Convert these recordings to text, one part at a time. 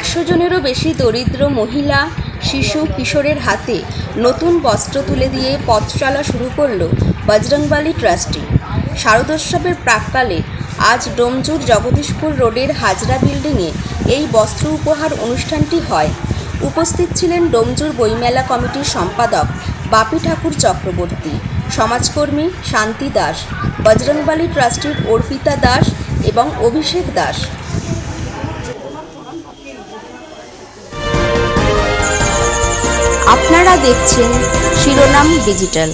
100 জনেরও বেশি দরিদ্র মহিলা, শিশু, কিশোরের হাতে নতুন বস্ত্র তুলে দিয়ে পথ চলা শুরু করল বজরংবলী ট্রাস্টি। শারদোৎসবের প্রাক্কালে আজ ডোমজুর জগদীশপুর রোডের হাজরা বিল্ডিংয়ে এই বস্ত্র উপহার অনুষ্ঠানটি হয়। উপস্থিত ছিলেন ডোমজুর বইমেলা কমিটির সম্পাদক বাপি ঠাকুর চক্রবর্তী, সমাজকর্মী শান্তি দাস, বজরংবলী ট্রাস্টির অর্পিতা দাস এবং অভিষেক দাস। আপনারা দেখছেন শিরোনাম ডিজিটাল।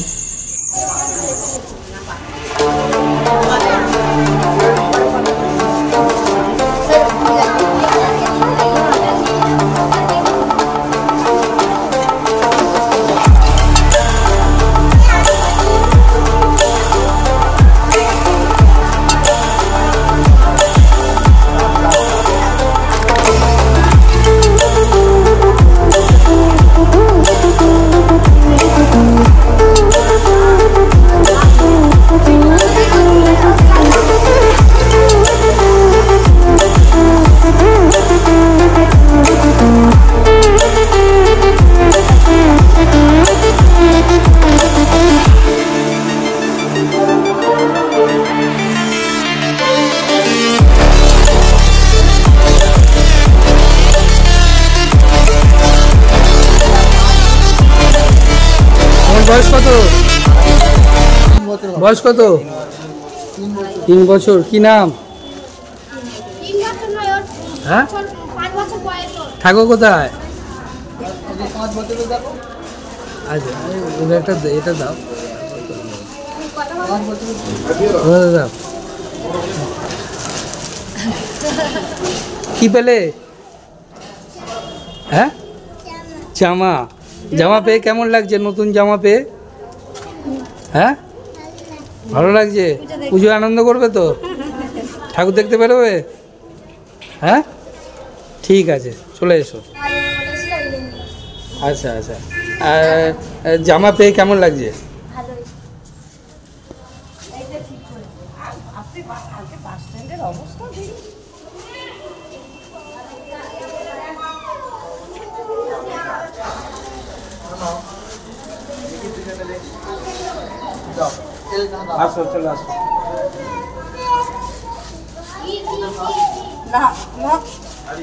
বয়স কত? 3 বছর। কি নাম? হ্যাঁ, থাকো কোথায়? আচ্ছা, এটা দাও, দাও। কি পেলে? হ্যাঁ, জামা। জামা পেয়ে কেমন লাগছে? নতুন জামা পেয়ে? হ্যাঁ, ভালো লাগছে। পুজো আনন্দ করবে তো? ঠাকুর দেখতে বেরোবে? হ্যাঁ, ঠিক আছে, চলে এসো। আচ্ছা আচ্ছা, জামা পেয়ে কেমন লাগছে? আসো, চলে আসো।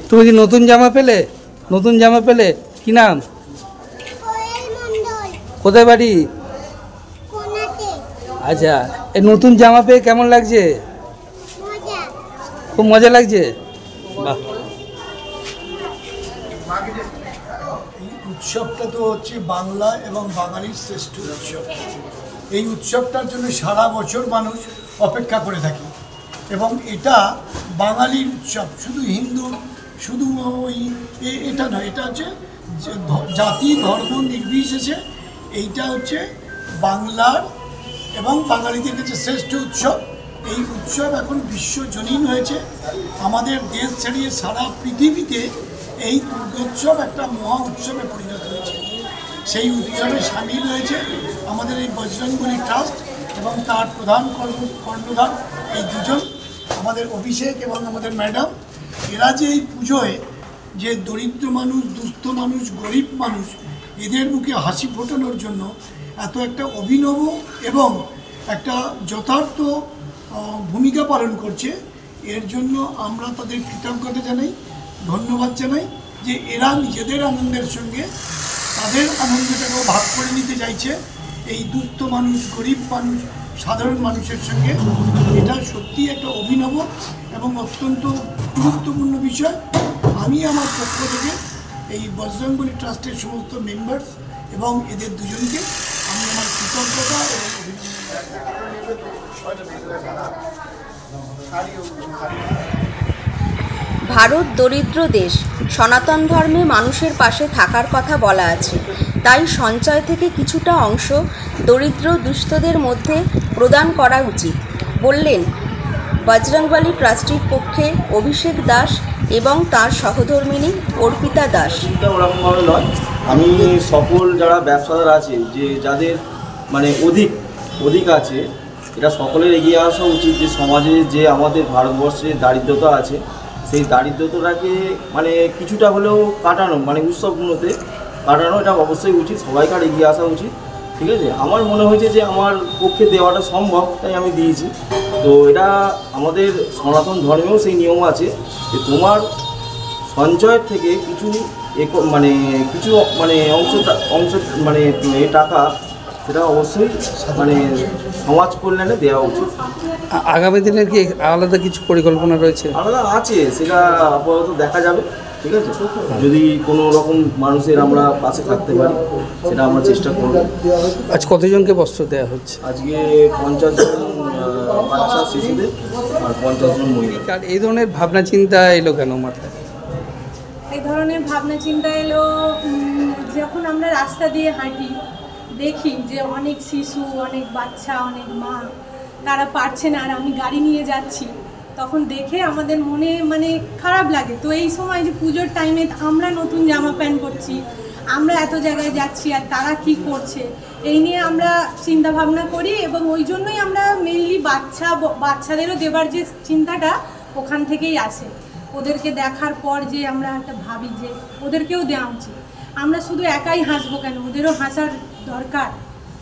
তুমি কি নতুন জামা পেলে? নতুন জামা পেলে? কি নাম? কোথায় বাড়ি? আচ্ছা, এই নতুন জামা পেয়ে কেমন লাগছে? খুব মজা লাগছে। বাহ। উৎসবটা তো হচ্ছে বাংলা এবং বাঙালির শ্রেষ্ঠ উৎসব। এই উৎসবটার জন্য সারা বছর মানুষ অপেক্ষা করে থাকে এবং এটা বাঙালির উৎসব, শুধু হিন্দু, শুধু ওই এটা নয়, এটা হচ্ছে জাতি ধর্ম নির্বিশেষে এইটা হচ্ছে বাংলার এবং বাঙালিদের কাছে শ্রেষ্ঠ উৎসব। এই উৎসব এখন বিশ্বজনীন হয়েছে। আমাদের দেশ ছাড়িয়ে সারা পৃথিবীতে এই দুর্গোৎসব একটা মহা উৎসবে পরিণত হয়েছে। সেই উৎসবে সামিল হয়েছে আমাদের এই বজরংবলী ট্রাস্ট এবং তার প্রধান কর্ণধার এই দুজন, আমাদের অভিষেক এবং আমাদের ম্যাডাম। এরা যে এই পুজোয় যে দরিদ্র মানুষ, দুস্থ মানুষ, গরিব মানুষ, এদের মুখে হাসি ফোটানোর জন্য এত একটা অভিনব এবং একটা যথার্থ ভূমিকা পালন করছে, এর জন্য আমরা তাদের কৃতজ্ঞতা জানাই, ধন্যবাদ জানাই যে এরা নিজেদের আনন্দের সঙ্গে তাদের আনন্দটাকেও ভাগ করে নিতে চাইছে এই দুস্থ মানুষ, গরিব মানুষ, সাধারণ মানুষের সঙ্গে। এটা সত্যি একটা অভিনব এবং অত্যন্ত গুরুত্বপূর্ণ বিষয়। আমি আমার পক্ষ থেকে এই বজরংবলী ট্রাস্টের সমস্ত মেম্বার্স এবং এদের দুজনকে আমি আমার কৃতজ্ঞতা এবং ভারত দরিদ্র দেশ, সনাতন ধর্মে মানুষের পাশে থাকার কথা বলা আছে। তাই সঞ্চয় থেকে কিছুটা অংশ দরিদ্র দুস্থদের মধ্যে প্রদান করা উচিত বললেন বজরংবলী ট্রাস্টির পক্ষে অভিষেক দাস এবং তার সহধর্মিণী অর্পিতা দাস। ওরকমভাবে নয়, আমি সকল যারা ব্যবসাদার আছে, যে যাদের মানে অধিক আছে, এটা সকলের এগিয়ে আসা উচিত যে সমাজে যে আমাদের ভারতবর্ষে দারিদ্রতা আছে সেই দারিদ্রতাটাকে মানে কিছুটা হলেও কাটানো, মানে উৎসবগুলোতে কাটানো, এটা অবশ্যই উচিত, সবাইকার এগিয়ে আসা উচিত। ঠিক আছে, আমার মনে হয়েছে যে আমার পক্ষে দেওয়াটা সম্ভব, তাই আমি দিয়েছি। তো এটা আমাদের সনাতন ধর্মেও সেই নিয়ম আছে যে তোমার সঞ্চয়ের থেকে কিছু মানে কিছু মানে অংশ মানে এই টাকা সেটা অবশ্যই মানে সমাজ কল্যাণে দেওয়া উচিত। আগামী দিনের কি আলাদা কিছু পরিকল্পনা রয়েছে? আলাদা আছে, সেটা আপাতত দেখা যাবে। ঠিক আছে, যদি কোনো রকম মানুষের আমরা পাশে থাকতে পারি সেটা আমরা চেষ্টা করব। আজ কতজনকে বস্ত্র দেওয়া হচ্ছে? আজকে 50 জন বাচ্চা শিশুদের আর 50 জন মহিলা। আর এই ধরনের ভাবনা চিন্তা এলো কেন মাথায়? এই ধরনের ভাবনা চিন্তা এলো যখন আমরা রাস্তা দিয়ে হাঁটি, দেখি যে অনেক শিশু, অনেক বাচ্চা, অনেক মা তারা পারছে না, আর আমি গাড়ি নিয়ে যাচ্ছি, তখন দেখে আমাদের মনে মানে খারাপ লাগে। তো এই সময় যে পুজোর টাইমে আমরা নতুন জামা প্যান্ট পরছি, আমরা এত জায়গায় যাচ্ছি, আর তারা কি করছে এই নিয়ে আমরা চিন্তা ভাবনা করি, এবং ওই জন্যই আমরা মেনলি বাচ্চাদেরও দেবার যে চিন্তাটা ওখান থেকেই আসে। ওদেরকে দেখার পর যে আমরা একটা ভাবি যে ওদেরকেও দেওয়া উচিত। আমরা শুধু একাই হাসবো কেন, ওদেরও হাসার দরকার,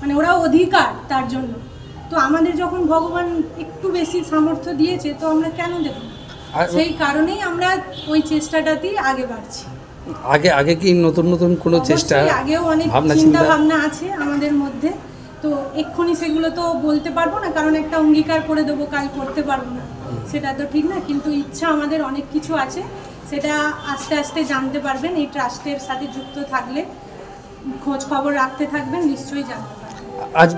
মানে ওরাও অধিকার তার জন্য। তো আমাদের যখন ভগবান একটু বেশি সামর্থ্য দিয়েছে, তো আমরা কেন দেব না? সেই কারণেই আমরা ওই চেষ্টাটাতেই আগে বাড়ছি। আগে কি নতুন কোনো চেষ্টা, আগেও অনেক চিন্তা ভাবনা আছে আমাদের মধ্যে, তো এক্ষুনি সেগুলো তো বলতে পারবো না, কারণ একটা অঙ্গীকার করে দেবো কাল করতে পারবো না, সেটা তো ঠিক না। কিন্তু ইচ্ছা আমাদের অনেক কিছু আছে, সেটা আস্তে আস্তে জানতে পারবেন। এই ট্রাস্টের সাথে যুক্ত থাকলে, খোঁজ খবর রাখতে থাকবেন, নিশ্চয়ই জানতে পারবেন। আজ